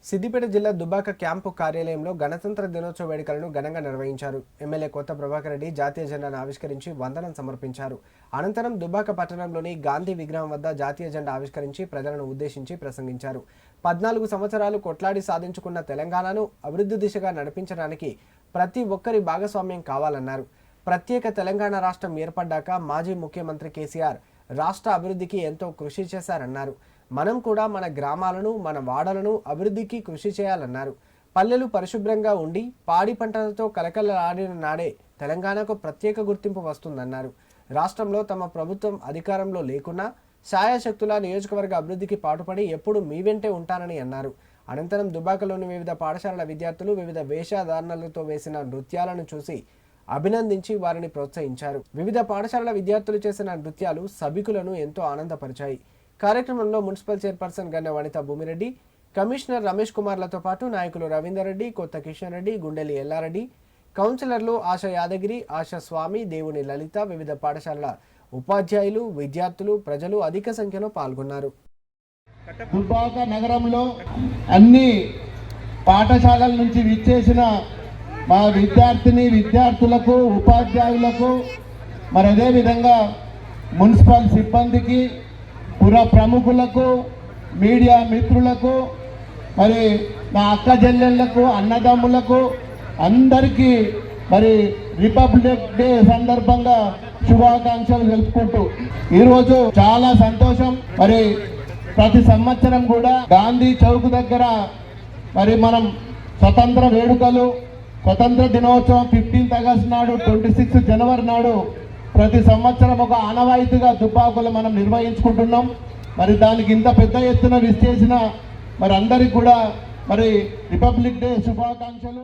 సిద్దిపేట జిల్లా దుబ్బాక క్యాంపు కార్యాలయంలో గణతంత్ర దినోత్సవ వేడుకలను ఘనంగా నిర్వహించారు. ఎమ్మెల్యే కొత్త ప్రభాకర్ రెడ్డి జాతీయ జెండాను ఆవిష్కరించి వందనం సమర్పించారు. అనంతరం దుబ్బాక పట్టణంలోని గాంధీ విగ్రహం వద్ద జాతీయ జెండా ఆవిష్కరించి ప్రజలను ఉద్దేశించి ప్రసంగించారు. 14 సంవత్సరాలు కొట్లాడి సాధించుకున్న తెలంగాణను అభివృద్ధి దిశగా నడిపించడానికి ప్రతి ఒక్కరి భాగస్వామ్యం కావాలన్నారు. ప్రత్యేక తెలంగాణ రాష్ట్రం ఏర్పడ్డాక మాజీ ముఖ్యమంత్రి కేసీఆర్ రాష్ట్ర అభివృద్ధికి ఎంతో కృషి చేశారన్నారు. మనం కూడా మన గ్రామాలను మన వాడలను అభివృద్ధికి కృషి చేయాలన్నారు. పల్లెలు పరిశుభ్రంగా ఉండి పాడి పంటలతో కలకలలాడిన నాడే తెలంగాణకు ప్రత్యేక గుర్తింపు వస్తుందన్నారు. రాష్ట్రంలో తమ ప్రభుత్వం అధికారంలో లేకున్నా శాయశక్తుల నియోజకవర్గ అభివృద్ధికి పాటుపడి ఎప్పుడు మీ వెంటే ఉంటానని అన్నారు. అనంతరం దుబ్బాకలోని వివిధ పాఠశాలల విద్యార్థులు వివిధ వేషధారణలతో వేసిన నృత్యాలను చూసి అభినందించి వారిని ప్రోత్సహించారు. వివిధ పాఠశాలల విద్యార్థులు చేసిన నృత్యాలు సభికులను ఎంతో ఆనందపరిచాయి. కార్యక్రమంలో మున్సిపల్ చైర్పర్సన్ గన్న వనిత భూమిరెడ్డి, కమిషనర్ రమేష్ కుమార్లతో పాటు నాయకులు రవీందర్ రెడ్డి, కొత్త కిషన్ రెడ్డి, గుండెలి ఎల్లారెడ్డి, కౌన్సిలర్లు ఆశ యాదగిరి, ఆశ స్వామి, దేవుని లలిత, వివిధ పాఠశాలల ఉపాధ్యాయులు, విద్యార్థులు, ప్రజలు అధిక సంఖ్యలో పాల్గొన్నారు. దుబ్బాక నగరంలో అన్ని పాఠశాలల నుంచి విచ్చేసిన మా విద్యార్థులకు, ఉపాధ్యాయులకు, మరి అదేవిధంగా మున్సిపల్ సిబ్బందికి, పుర ప్రముఖులకు, మీడియా మిత్రులకు, మరి నా అక్క చెల్లెళ్లకు, అన్నదమ్ములకు అందరికీ మరి రిపబ్లిక్ డే సందర్భంగా శుభాకాంక్షలు తెలుపుకుంటూ ఈరోజు చాలా సంతోషం. మరి ప్రతి సంవత్సరం కూడా గాంధీ చౌక్ దగ్గర మరి మనం స్వతంత్ర వేడుకలు, స్వతంత్ర దినోత్సవం 15th ఆగస్టు నాడు, 26 జనవరి నాడు ప్రతి సంవత్సరం ఒక ఆనవాయితీగా దుబ్బాకలో మనం నిర్వహించుకుంటున్నాం. మరి దానికి ఇంత పెద్ద ఎత్తున విచ్చేసిన మరి అందరికి కూడా మరి రిపబ్లిక్ డే శుభాకాంక్షలు.